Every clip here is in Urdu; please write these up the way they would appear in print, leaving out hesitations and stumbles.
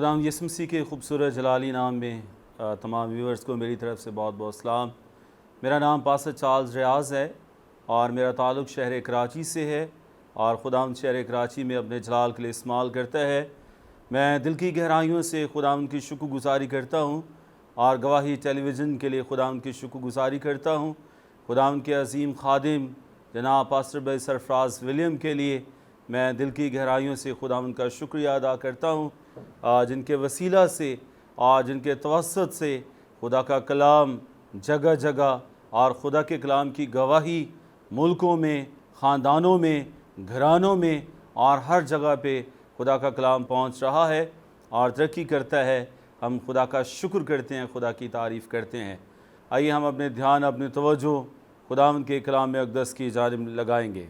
خداوند یسوع مسیح کے خوبصورت جلالی نام میں تمام ویورز کو میری طرف سے بہت بہت سلام۔ میرا نام پاسٹر چارلز ریاض ہے اور میرا تعلق شہر کراچی سے ہے اور خداوند شہر کراچی میں اپنے جلال کے لیے استعمال کرتا ہے۔ میں دل کی گہرائیوں سے خداوند کی شکر گزاری کرتا ہوں اور گواہی ٹیلی ویژن کے لیے خداوند کی شکر گزاری کرتا ہوں۔ خداوند کے عظیم خادم جناب پاسٹر بھائی سرفراز ولیم کے لیے میں دل کی گہرائیوں سے خداوند کا شکریہ ادا کرتا ہوں، جن کے وسیلہ سے اور جن کے توسط سے خدا کا کلام جگہ جگہ اور خدا کے کلام کی گواہی ملکوں میں، خاندانوں میں، گھرانوں میں اور ہر جگہ پہ خدا کا کلام پہنچ رہا ہے اور ترقی کرتا ہے۔ ہم خدا کا شکر کرتے ہیں، خدا کی تعریف کرتے ہیں۔ آئیے ہم اپنے دھیان، اپنی توجہ خداوند کے کلام اقدس کی جانب لگائیں گے۔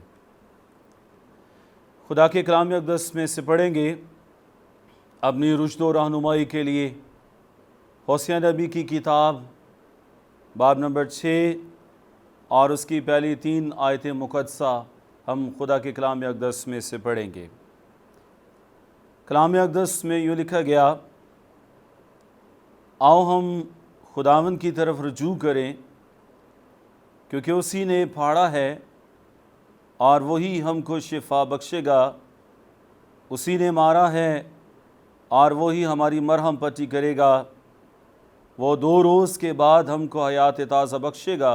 خدا کے کلام اقدس میں سے پڑھیں گے اپنی رشد و رہنمائی کے لیے ہوسیہ نبی کی کتاب باب نمبر 6 اور اس کی پہلی 3 آیتیں مقدسہ ہم خدا کے کلام اقدس میں سے پڑھیں گے۔ کلام اقدس میں یوں لکھا گیا، آؤ ہم خداوند کی طرف رجوع کریں، کیونکہ اسی نے پھاڑا ہے اور وہی ہم کو شفا بخشے گا۔ اسی نے مارا ہے اور وہی ہماری مرہم پٹی کرے گا۔ وہ 2 روز کے بعد ہم کو حیات تازہ بخشے گا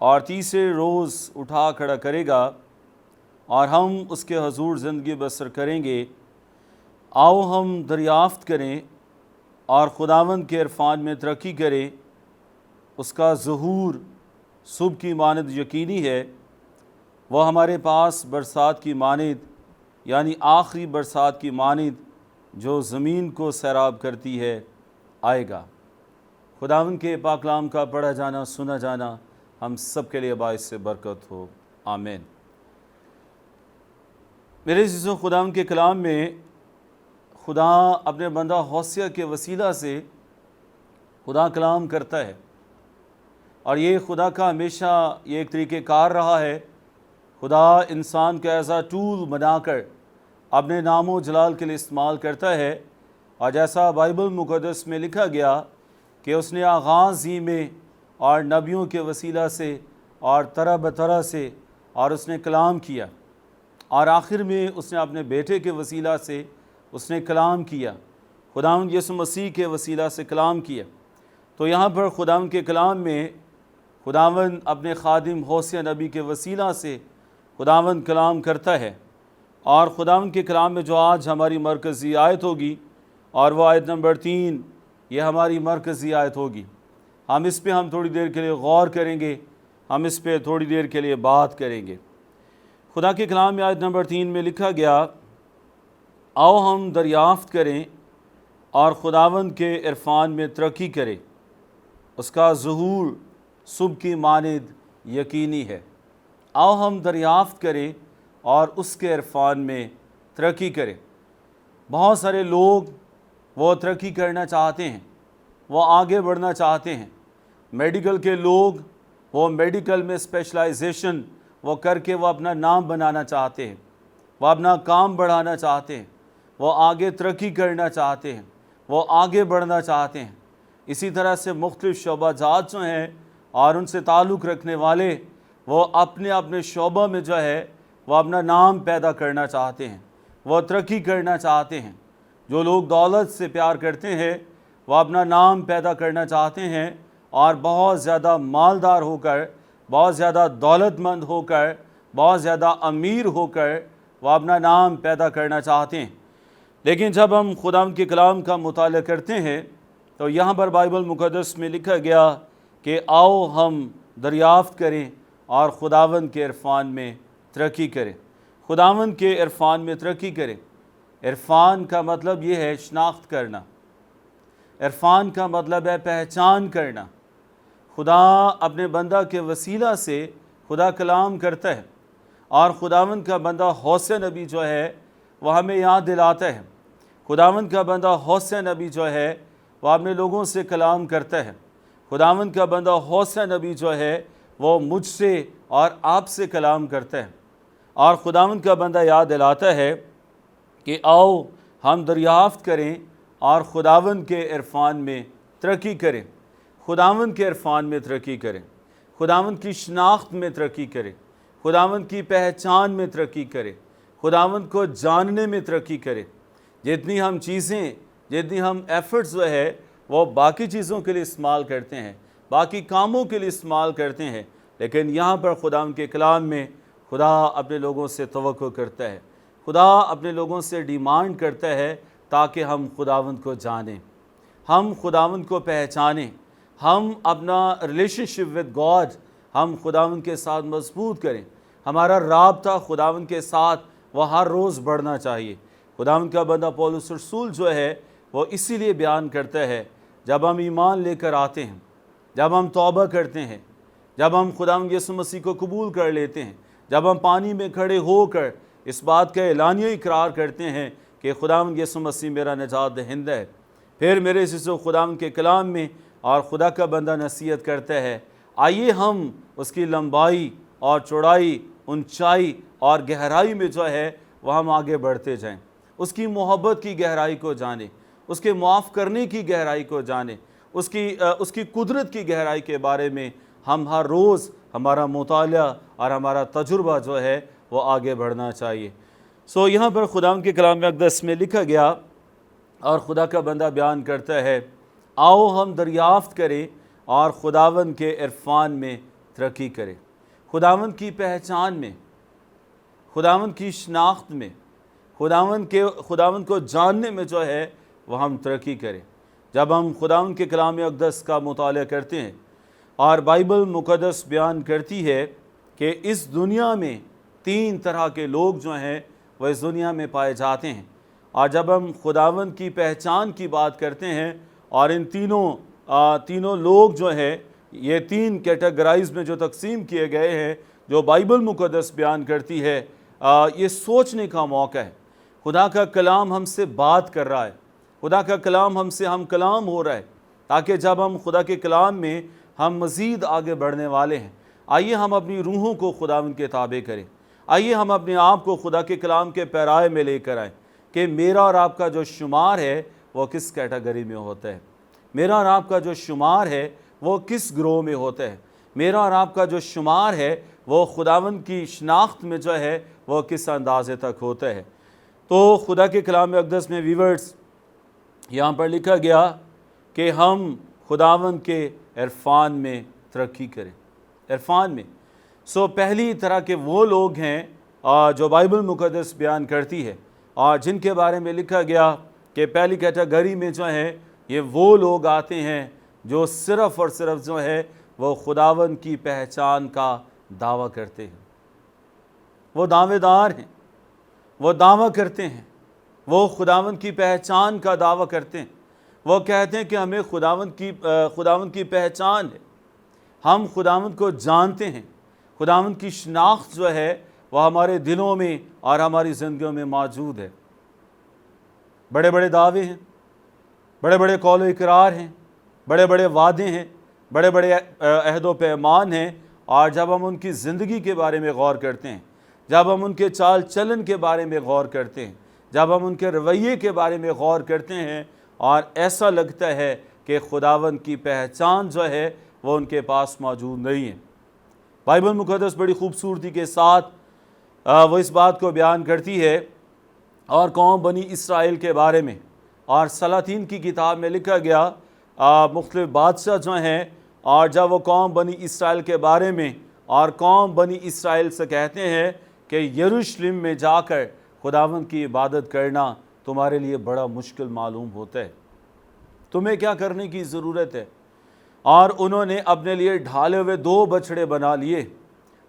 اور تیسرے روز اٹھا کھڑا کرے گا اور ہم اس کے حضور زندگی بسر کریں گے۔ آؤ ہم دریافت کریں اور خداوند کے عرفان میں ترقی کریں۔ اس کا ظہور صبح کی مانند یقینی ہے۔ وہ ہمارے پاس برسات کی مانند، یعنی آخری برسات کی مانند جو زمین کو سیراب کرتی ہے، آئے گا۔ خداوند کے پاک کلام کا پڑھا جانا، سنا جانا ہم سب کے لیے باعث سے برکت ہو، آمین۔ میرے عزیزو، خداوند کے کلام میں خدا اپنے بندہ ہوسیہ کے وسیلہ سے خدا کلام کرتا ہے، اور یہ خدا کا ہمیشہ یہ ایک طریقہ کار رہا ہے۔ خدا انسان کا ایسا ٹول بنا کر اپنے نام و جلال کے لیے استعمال کرتا ہے، اور جیسا بائبل مقدس میں لکھا گیا کہ اس نے آغاز ہی میں اور نبیوں کے وسیلہ سے اور طرح بطرح سے اور اس نے کلام کیا، اور آخر میں اس نے اپنے بیٹے کے وسیلہ سے اس نے کلام کیا، خداوند یسوع مسیح کے وسیلہ سے کلام کیا۔ تو یہاں پر خداوند کے کلام میں خداوند اپنے خادم ہوسیہ نبی کے وسیلہ سے خداوند کلام کرتا ہے، اور خداوند کے کلام میں جو آج ہماری مرکزی آیت ہوگی، اور وہ آیت نمبر 3، یہ ہماری مرکزی آیت ہوگی۔ اس پہ ہم تھوڑی دیر کے لیے غور کریں گے، ہم اس پہ تھوڑی دیر کے لیے بات کریں گے۔ خدا کے کلام میں آیت نمبر 3 میں لکھا گیا، آؤ ہم دریافت کریں اور خداوند کے عرفان میں ترقی کریں۔ اس کا ظہور صبح کی مانند یقینی ہے۔ آؤ ہم دریافت کریں اور اس کے عرفان میں ترقی کریں۔ بہت سارے لوگ وہ ترقی کرنا چاہتے ہیں، وہ آگے بڑھنا چاہتے ہیں۔ میڈیکل کے لوگ وہ میڈیکل میں اسپیشلائزیشن وہ کر کے وہ اپنا نام بنانا چاہتے ہیں، وہ اپنا کام بڑھانا چاہتے ہیں، وہ آگے ترقی کرنا چاہتے ہیں، وہ آگے بڑھنا چاہتے ہیں۔ اسی طرح سے مختلف شعبہ جات جو ہیں اور ان سے تعلق رکھنے والے، وہ اپنے اپنے شعبہ میں جو ہے وہ اپنا نام پیدا کرنا چاہتے ہیں، وہ ترقی کرنا چاہتے ہیں۔ جو لوگ دولت سے پیار کرتے ہیں وہ اپنا نام پیدا کرنا چاہتے ہیں اور بہت زیادہ مالدار ہو کر، بہت زیادہ دولت مند ہو کر، بہت زیادہ امیر ہو کر وہ اپنا نام پیدا کرنا چاہتے ہیں۔ لیکن جب ہم خداوند کے کلام کا مطالعہ کرتے ہیں تو یہاں پر بائبل مقدس میں لکھا گیا کہ آؤ ہم دریافت کریں اور خداوند کے عرفان میں ترقی کریں۔ خداوند کے عرفان میں ترقی کریں۔ عرفان کا مطلب یہ ہے شناخت کرنا، عرفان کا مطلب ہے پہچان کرنا۔ خدا اپنے بندہ کے وسیلہ سے خدا کلام کرتا ہے، اور خداوند کا بندہ ہوسیہ نبی جو ہے وہ ہمیں یاد دلاتا ہے۔ خداوند کا بندہ ہوسیہ نبی جو ہے وہ اپنے لوگوں سے کلام کرتا ہے۔ خداوند کا بندہ ہوسیہ نبی جو ہے وہ مجھ سے اور آپ سے کلام کرتا ہے، اور خداوند کا بندہ یاد دلاتا ہے کہ آؤ ہم دریافت کریں اور خداوند کے عرفان میں ترقی کریں، خداوند کے عرفان میں ترقی کریں، خداوند کی شناخت میں ترقی کریں، خداوند کی پہچان میں ترقی کریں، خداوند کو جاننے میں ترقی کریں۔ جتنی ہم چیزیں، جتنی ہم ایفرٹس جو ہے وہ باقی چیزوں کے لیے استعمال کرتے ہیں، باقی کاموں کے لیے استعمال کرتے ہیں، لیکن یہاں پر خداوند کے کلام میں خدا اپنے لوگوں سے توقع کرتا ہے، خدا اپنے لوگوں سے ڈیمانڈ کرتا ہے تاکہ ہم خداوند کو جانیں، ہم خداوند کو پہچانیں، ہم اپنا ریلیشن شپ ود گاڈ ہم خداوند کے ساتھ مضبوط کریں۔ ہمارا رابطہ خداوند کے ساتھ وہ ہر روز بڑھنا چاہیے۔ خداوند کا بندہ پولس رسول جو ہے وہ اسی لیے بیان کرتا ہے، جب ہم ایمان لے کر آتے ہیں، جب ہم توبہ کرتے ہیں، جب ہم خداوند یسوع مسیح کو قبول کر لیتے ہیں، جب ہم پانی میں کھڑے ہو کر اس بات کا اعلانیہ اقرار کرتے ہیں کہ خداوند یسوع مسیح میرا نجات دہندہ ہے، پھر میرے عزیزو خداوند کے کلام میں اور خدا کا بندہ نصیحت کرتا ہے، آئیے ہم اس کی لمبائی اور چوڑائی، اونچائی اور گہرائی میں جو ہے وہ ہم آگے بڑھتے جائیں، اس کی محبت کی گہرائی کو جانیں، اس کے معاف کرنے کی گہرائی کو جانیں، اس کی قدرت کی گہرائی کے بارے میں ہم ہر روز ہمارا مطالعہ اور ہمارا تجربہ جو ہے وہ آگے بڑھنا چاہیے۔ یہاں پر خداوند کے کلام اقدس میں لکھا گیا اور خدا کا بندہ بیان کرتا ہے، آؤ ہم دریافت کریں اور خداوند کے عرفان میں ترقی کریں، خداوند کی پہچان میں، خداوند کی شناخت میں، خداوند کو جاننے میں جو ہے وہ ہم ترقی کریں۔ جب ہم خداوند کے کلام اقدس کا مطالعہ کرتے ہیں اور بائبل مقدس بیان کرتی ہے کہ اس دنیا میں 3 طرح کے لوگ جو ہیں وہ اس دنیا میں پائے جاتے ہیں، اور جب ہم خداوند کی پہچان کی بات کرتے ہیں اور ان تینوں لوگ جو ہیں یہ 3 کیٹیگرائز میں جو تقسیم کیے گئے ہیں جو بائبل مقدس بیان کرتی ہے، یہ سوچنے کا موقع ہے۔ خدا کا کلام ہم سے بات کر رہا ہے، خدا کا کلام ہم سے ہم کلام ہو رہا ہے، تاکہ جب ہم خدا کے کلام میں ہم مزید آگے بڑھنے والے ہیں، آئیے ہم اپنی روحوں کو خداوند کے تابع کریں، آئیے ہم اپنے آپ کو خدا کے کلام کے پیرائے میں لے کر آئیں کہ میرا اور آپ کا جو شمار ہے وہ کس کیٹیگری میں ہوتا ہے، میرا اور آپ کا جو شمار ہے وہ کس گروہ میں ہوتا ہے، میرا اور آپ کا جو شمار ہے وہ خداوند کی شناخت میں جو ہے وہ کس اندازے تک ہوتا ہے۔ تو خدا کے کلام اقدس میں ویورز یہاں پر لکھا گیا کہ ہم خداوند کے عرفان میں ترقی کریں، عرفان میں۔ پہلی طرح کے وہ لوگ ہیں جو بائبل مقدس بیان کرتی ہے اور جن کے بارے میں لکھا گیا کہ پہلی کیٹیگری میں جو ہے یہ وہ لوگ آتے ہیں جو صرف اور صرف جو ہے وہ خداوند کی پہچان کا دعویٰ کرتے ہیں، وہ دعوے دار ہیں، وہ دعویٰ کرتے ہیں، وہ خداوند کی پہچان کا دعویٰ کرتے ہیں، وہ کہتے ہیں کہ ہمیں خداوند کی پہچان ہے، ہم خداوند کو جانتے ہیں، خداوند کی شناخت جو ہے وہ ہمارے دلوں میں اور ہماری زندگیوں میں موجود ہے۔ بڑے بڑے دعوے ہیں، بڑے بڑے قول و اقرار ہیں، بڑے بڑے وعدے ہیں، بڑے بڑے عہد و پیمان ہیں، اور جب ہم ان کی زندگی کے بارے میں غور کرتے ہیں، جب ہم ان کے چال چلن کے بارے میں غور کرتے ہیں، جب ہم ان کے رویے کے بارے میں غور کرتے ہیں، اور ایسا لگتا ہے کہ خداوند کی پہچان جو ہے وہ ان کے پاس موجود نہیں ہے۔ بائبل مقدس بڑی خوبصورتی کے ساتھ وہ اس بات کو بیان کرتی ہے، اور قوم بنی اسرائیل کے بارے میں، اور سلاطین کی کتاب میں لکھا گیا مختلف بادشاہ جو ہیں، اور جب وہ قوم بنی اسرائیل کے بارے میں اور قوم بنی اسرائیل سے کہتے ہیں کہ یروشلم میں جا کر خداوند کی عبادت کرنا تمہارے لیے بڑا مشکل معلوم ہوتا ہے، تمہیں کیا کرنے کی ضرورت ہے؟ اور انہوں نے اپنے لیے ڈھالے ہوئے 2 بچھڑے بنا لیے،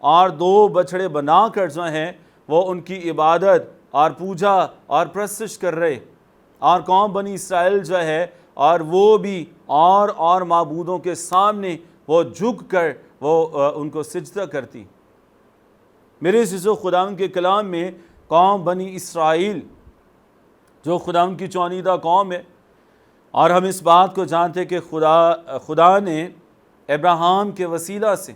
اور 2 بچھڑے بنا کر جو ہیں وہ ان کی عبادت اور پوجا اور پرستش کر رہے، اور قوم بنی اسرائیل جو ہے اور وہ بھی اور معبودوں کے سامنے وہ جھک کر وہ ان کو سجدہ کرتی۔ میرے عزیزو، خداوند کے کلام میں قوم بنی اسرائیل جو خداوند کی چونیدہ قوم ہے، اور ہم اس بات کو جانتے کہ خدا نے ابراہیم کے وسیلہ سے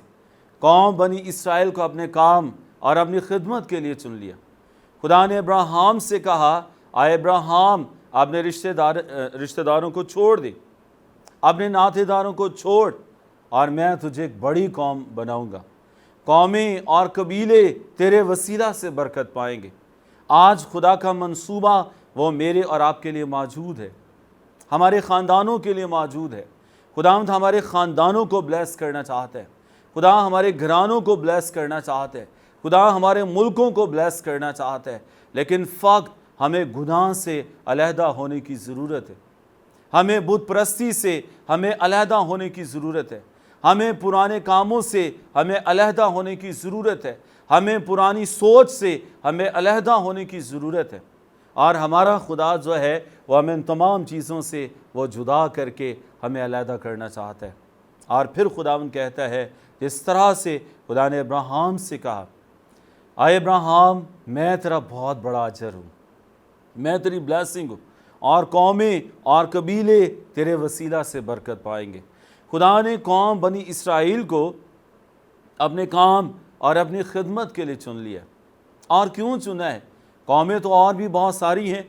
قوم بنی اسرائیل کو اپنے کام اور اپنی خدمت کے لیے چن لیا۔ خدا نے ابراہیم سے کہا، اے ابراہیم اپنے رشتہ داروں کو چھوڑ دے، اپنے ناطے داروں کو چھوڑ، اور میں تجھے ایک بڑی قوم بناؤں گا، قومیں اور قبیلے تیرے وسیلہ سے برکت پائیں گے۔ آج خدا کا منصوبہ وہ میرے اور آپ کے لیے موجود ہے، ہمارے خاندانوں کے لیے موجود ہے۔ خداوند ہمارے خاندانوں کو بلیس کرنا چاہتا ہے، خدا ہمارے گھرانوں کو بلیس کرنا چاہتا ہے، خدا ہمارے ملکوں کو بلیس کرنا چاہتا ہے، لیکن فقط ہمیں گناہ سے علیحدہ ہونے کی ضرورت ہے، ہمیں بت پرستی سے ہمیں علیحدہ ہونے کی ضرورت ہے، ہمیں پرانے کاموں سے ہمیں علیحدہ ہونے کی ضرورت ہے، ہمیں پرانی سوچ سے ہمیں علیحدہ ہونے کی ضرورت ہے، اور ہمارا خدا جو ہے وہ ہمیں ان تمام چیزوں سے وہ جدا کر کے ہمیں علیحدہ کرنا چاہتا ہے۔ اور پھر خداوند کہتا ہے جس طرح سے خدا نے ابراہیم سے کہا، اے ابراہیم میں تیرا بہت بڑا اجر ہوں، میں تیری بلیسنگ ہوں، اور قومیں اور قبیلے تیرے وسیلہ سے برکت پائیں گے۔ خدا نے قوم بنی اسرائیل کو اپنے کام اور اپنی خدمت کے لیے چن لیا۔ اور کیوں چنا ہے؟ قومیں تو اور بھی بہت ساری ہیں،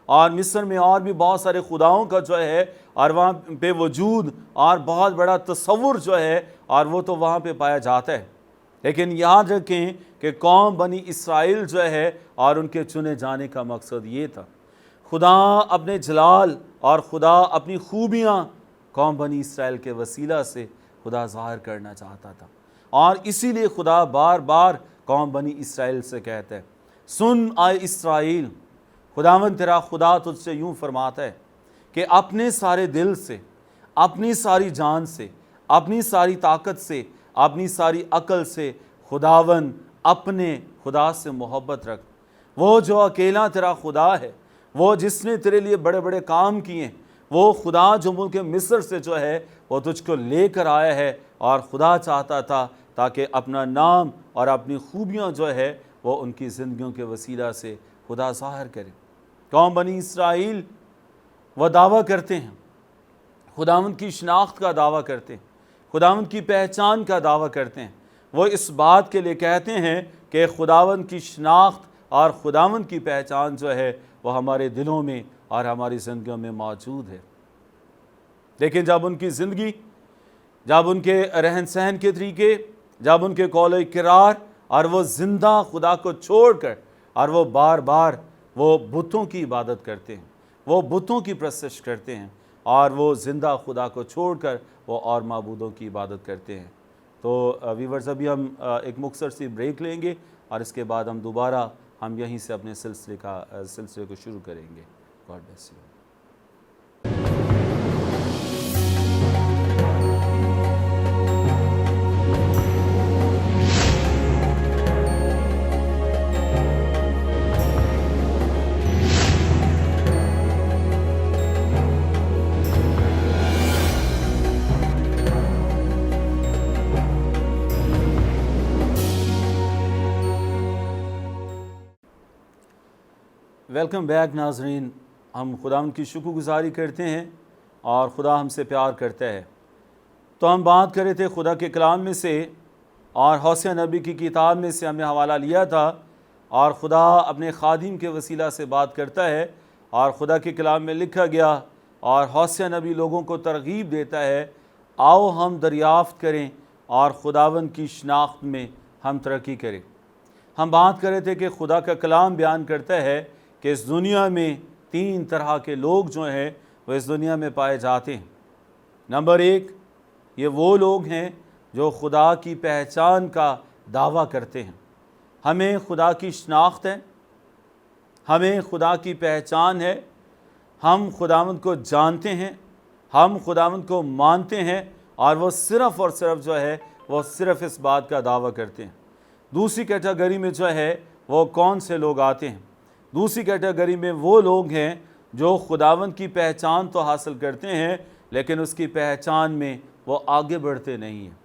اور مصر میں اور بھی بہت سارے خداؤں کا جو ہے اور وہاں پہ وجود اور بہت بڑا تصور جو ہے اور وہ تو وہاں پہ پایا جاتا ہے، لیکن یاد رکھیں کہ قوم بنی اسرائیل جو ہے اور ان کے چنے جانے کا مقصد یہ تھا، خدا اپنے جلال اور خدا اپنی خوبیاں قوم بنی اسرائیل کے وسیلہ سے خدا ظاہر کرنا چاہتا تھا، اور اسی لیے خدا بار بار قوم بنی اسرائیل سے کہتا ہے، سن اے اسرائیل، خداوند تیرا خدا تجھ سے یوں فرماتا ہے کہ اپنے سارے دل سے، اپنی ساری جان سے، اپنی ساری طاقت سے، اپنی ساری عقل سے خداوند اپنے خدا سے محبت رکھ۔ وہ جو اکیلا تیرا خدا ہے، وہ جس نے تیرے لیے بڑے بڑے کام کیے ہیں، وہ خدا جو ملک مصر سے جو ہے وہ تجھ کو لے کر آیا ہے، اور خدا چاہتا تھا تاکہ اپنا نام اور اپنی خوبیاں جو ہے وہ ان کی زندگیوں کے وسیلہ سے خدا ظاہر کرے۔ قوم بنی اسرائیل وہ دعویٰ کرتے ہیں، خداوند کی شناخت کا دعویٰ کرتے ہیں، خداوند کی پہچان کا دعویٰ کرتے ہیں، وہ اس بات کے لیے کہتے ہیں کہ خداوند کی شناخت اور خداوند کی پہچان جو ہے وہ ہمارے دلوں میں اور ہماری زندگیوں میں موجود ہے، لیکن جب ان کی زندگی، جب ان کے رہن سہن کے طریقے، جب ان کے قول و اقرار اور وہ زندہ خدا کو چھوڑ کر اور وہ بار بار وہ بتوں کی عبادت کرتے ہیں، وہ بتوں کی پرستش کرتے ہیں، اور وہ زندہ خدا کو چھوڑ کر وہ اور معبودوں کی عبادت کرتے ہیں، تو ویورز ابھی ہم ایک مختصر سی بریک لیں گے، اور اس کے بعد ہم دوبارہ یہیں سے اپنے سلسلے کو شروع کریں گے۔ God bless you. Welcome back ناظرین، ہم خداوند کی شکر گزاری کرتے ہیں اور خدا ہم سے پیار کرتا ہے۔ تو ہم بات کر رہے تھے خدا کے کلام میں سے، اور ہوسیہ نبی کی کتاب میں سے ہم نے حوالہ لیا تھا، اور خدا اپنے خادم کے وسیلہ سے بات کرتا ہے، اور خدا کے کلام میں لکھا گیا، اور ہوسیہ نبی لوگوں کو ترغیب دیتا ہے، آؤ ہم دریافت کریں اور خداوند کی شناخت میں ہم ترقی کریں۔ ہم بات کر رہے تھے کہ خدا کا کلام بیان کرتا ہے کہ اس دنیا میں 3 طرح کے لوگ جو ہیں وہ اس دنیا میں پائے جاتے ہیں۔ نمبر 1، یہ وہ لوگ ہیں جو خدا کی پہچان کا دعویٰ کرتے ہیں، ہمیں خدا کی شناخت ہے، ہمیں خدا کی پہچان ہے، ہم خداوند کو جانتے ہیں، ہم خداوند کو مانتے ہیں، اور وہ صرف اور صرف جو ہے وہ صرف اس بات کا دعویٰ کرتے ہیں۔ دوسری کیٹیگری میں جو ہے وہ کون سے لوگ آتے ہیں؟ دوسری کیٹیگری میں وہ لوگ ہیں جو خداوند کی پہچان تو حاصل کرتے ہیں، لیکن اس کی پہچان میں وہ آگے بڑھتے نہیں ہیں،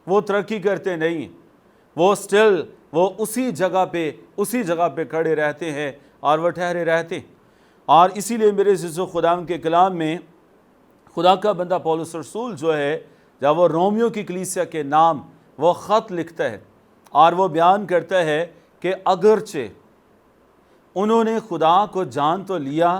وہ ترقی کرتے نہیں ہیں، وہ اسی جگہ پہ کھڑے رہتے ہیں اور وہ ٹھہرے رہتے ہیں۔ اور اسی لیے میرے عزیزو، خداوند کے کلام میں خدا کا بندہ پولس رسول جو ہے، جب وہ رومیو کی کلیسیا کے نام وہ خط لکھتا ہے، اور وہ بیان کرتا ہے کہ اگرچہ انہوں نے خدا کو جان تو لیا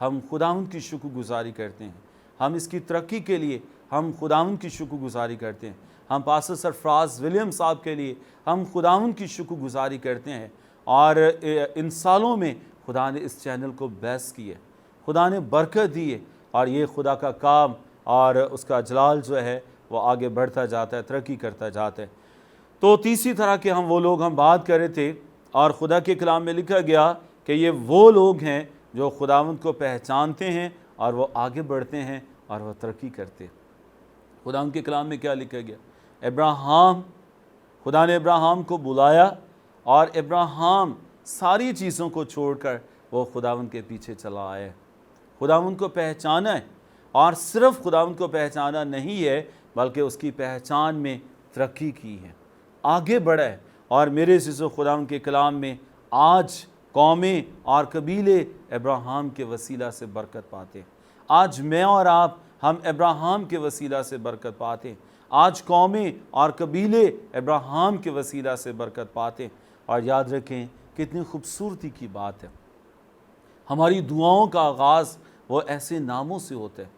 ہم خداوند کی شکر گزاری کرتے ہیں، ہم اس کی ترقی کے لیے ہم خداوند کی شکر گزاری کرتے ہیں، ہم پاسٹر سرفراز ولیم صاحب کے لیے ہم خداوند کی شکر گزاری کرتے ہیں۔ اور ان سالوں میں خدا نے اس چینل کو بیس کی ہے، خدا نے برکت دی ہے، اور یہ خدا کا کام اور اس کا جلال جو ہے وہ آگے بڑھتا جاتا ہے، ترقی کرتا جاتا ہے۔ تو تیسری طرح کے وہ لوگ ہم بات کر رہے تھے، اور خدا کے کلام میں لکھا گیا کہ یہ وہ لوگ ہیں جو خداوند کو پہچانتے ہیں اور وہ آگے بڑھتے ہیں اور وہ ترقی کرتے ہیں۔ خداوند کے کلام میں کیا لکھا گیا؟ ابراہیم، خدا نے ابراہیم کو بلایا، اور ابراہیم ساری چیزوں کو چھوڑ کر وہ خداوند کے پیچھے چلا آیا، خداوند کو پہچانا ہے، اور صرف خداوند کو پہچانا نہیں ہے بلکہ اس کی پہچان میں ترقی کی ہے، آگے بڑھا ہے۔ اور میرے عزیزو، خداوند کے کلام میں آج قومیں اور قبیلے ابراہیم کے وسیلہ سے برکت پاتے ہیں۔ آج میں اور آپ ہم ابراہیم کے وسیلہ سے برکت پاتے ہیں، آج قومیں اور قبیلے ابراہیم کے وسیلہ سے برکت پاتے ہیں۔ اور یاد رکھیں کتنی خوبصورتی کی بات ہے، ہماری دعاؤں کا آغاز وہ ایسے ناموں سے ہوتا ہے۔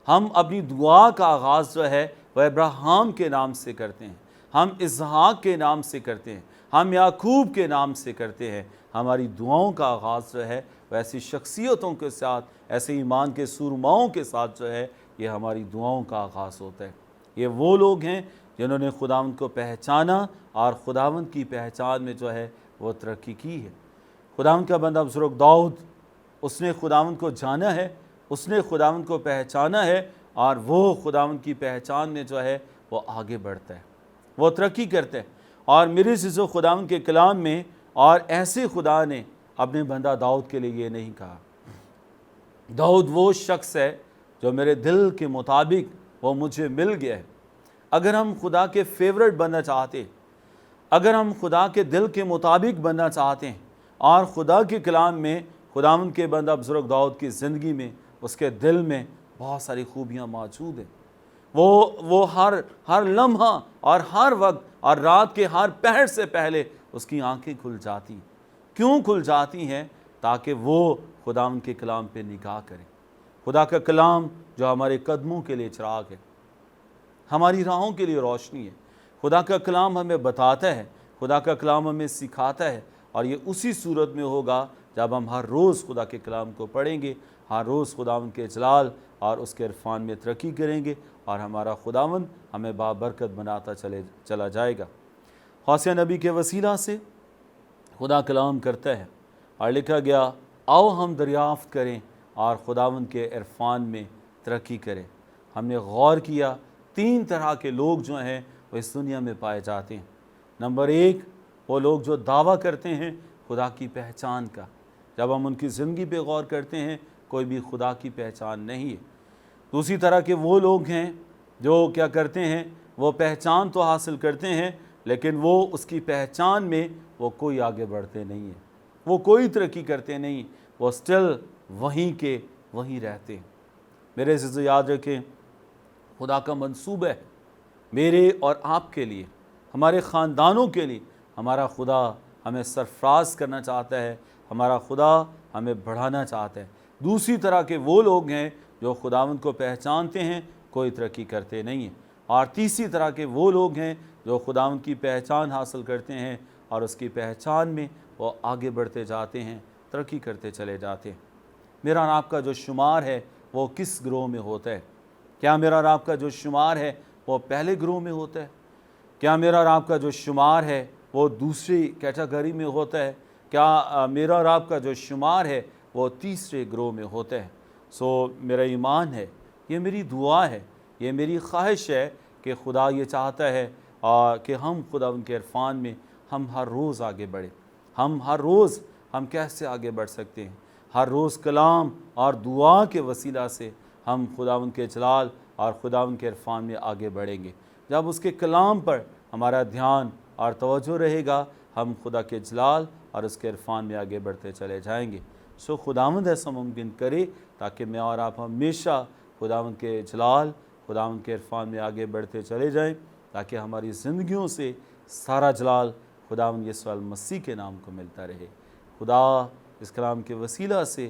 ہم اپنی دعا کا آغاز جو ہے وہ ابراہیم کے نام سے کرتے ہیں، ہم اسحاق کے نام سے کرتے ہیں، ہم یعقوب کے نام سے کرتے ہیں۔ ہماری دعاؤں کا آغاز جو ہے وہ ایسی شخصیتوں کے ساتھ، ایسے ایمان کے سورماؤں کے ساتھ جو ہے یہ ہماری دعاؤں کا آغاز ہوتا ہے۔ یہ وہ لوگ ہیں جنہوں نے خداوند کو پہچانا اور خداوند کی پہچان میں جو ہے وہ ترقی کی ہے۔ خداوند کا بندہ بزرگ داؤد، اس نے خداوند کو جانا ہے، اس نے خداوند کو پہچانا ہے، اور وہ خداوند کی پہچان میں جو ہے وہ آگے بڑھتا ہے، وہ ترقی کرتا ہے۔ اور میرے عزیزو، خداوند کے کلام میں اور ایسے خدا نے اپنے بندہ داؤد کے لیے یہ نہیں کہا، داؤد وہ شخص ہے جو میرے دل کے مطابق وہ مجھے مل گیا ہے۔ اگر ہم خدا کے فیورٹ بننا چاہتے ہیں، اگر ہم خدا کے دل کے مطابق بننا چاہتے ہیں، اور خدا کے کلام میں خداوند کے بندہ بزرگ داؤد کی زندگی میں، اس کے دل میں بہت ساری خوبیاں موجود ہیں۔ وہ ہر لمحہ اور ہر وقت اور رات کے ہر پہر سے پہلے اس کی آنکھیں کھل جاتی، کیوں کھل جاتی ہیں؟ تاکہ وہ خداوند کے کلام پہ نگاہ کرے۔ خدا کا کلام جو ہمارے قدموں کے لیے چراغ ہے، ہماری راہوں کے لیے روشنی ہے۔ خدا کا کلام ہمیں بتاتا ہے، خدا کا کلام ہمیں سکھاتا ہے، اور یہ اسی صورت میں ہوگا جب ہم ہر روز خدا کے کلام کو پڑھیں گے، ہر روز خداوند کے جلال اور اس کے عرفان میں ترقی کریں گے، اور ہمارا خداوند ہمیں بابرکت بناتا چلا جائے گا۔ ہوسیہ نبی کے وسیلہ سے خدا کلام کرتا ہے، اور لکھا گیا، آؤ ہم دریافت کریں اور خداوند کے عرفان میں ترقی کریں۔ ہم نے غور کیا 3 طرح کے لوگ جو ہیں وہ اس دنیا میں پائے جاتے ہیں۔ نمبر 1، وہ لوگ جو دعویٰ کرتے ہیں خدا کی پہچان کا، جب ہم ان کی زندگی پہ غور کرتے ہیں کوئی بھی خدا کی پہچان نہیں ہے۔ دوسری طرح کے وہ لوگ ہیں جو کیا کرتے ہیں، وہ پہچان تو حاصل کرتے ہیں لیکن وہ اس کی پہچان میں وہ کوئی آگے بڑھتے نہیں ہیں، وہ کوئی ترقی کرتے نہیں، وہ سٹل وہیں کے وہیں رہتے ہیں۔ میرے عزیزو، یاد رکھیں خدا کا منصوبہ ہے میرے اور آپ کے لیے، ہمارے خاندانوں کے لیے۔ ہمارا خدا ہمیں سرفراز کرنا چاہتا ہے، ہمارا خدا ہمیں بڑھانا چاہتا ہے۔ دوسری طرح کے وہ لوگ ہیں جو خداوند کو پہچانتے ہیں، کوئی ترقی کرتے نہیں ہیں۔ اور تیسری طرح کے وہ لوگ ہیں جو خداوند کی پہچان حاصل کرتے ہیں، اور اس کی پہچان میں وہ آگے بڑھتے جاتے ہیں، ترقی کرتے چلے جاتے ہیں۔ میرا اور آپ کا جو شمار ہے وہ کس گروہ میں ہوتا ہے؟ کیا میرا اور آپ کا جو شمار ہے وہ پہلے گروہ میں ہوتا ہے؟ کیا میرا اور آپ کا جو شمار ہے وہ دوسری کیٹیگری میں ہوتا ہے؟ کیا میرا اور آپ کا جو شمار ہے وہ تیسرے گروہ میں ہوتا ہے؟ میرا ایمان ہے، یہ میری دعا ہے، یہ میری خواہش ہے کہ خدا یہ چاہتا ہے کہ ہم خدا ان کے عرفان میں ہم ہر روز آگے بڑھیں۔ ہم ہر روز ہم کیسے آگے بڑھ سکتے ہیں؟ ہر روز کلام اور دعا کے وسیلہ سے ہم خداوند کے جلال اور خداوند کے عرفان میں آگے بڑھیں گے۔ جب اس کے کلام پر ہمارا دھیان اور توجہ رہے گا، ہم خدا کے جلال اور اس کے عرفان میں آگے بڑھتے چلے جائیں گے۔ خداوند ایسا ممکن کرے تاکہ میں اور آپ ہمیشہ خداوند کے جلال، خداوند کے عرفان میں آگے بڑھتے چلے جائیں، تاکہ ہماری زندگیوں سے سارا جلال خداوند یسوع المسیح کے نام کو ملتا رہے۔ خدا اس کلام کے وسیلہ سے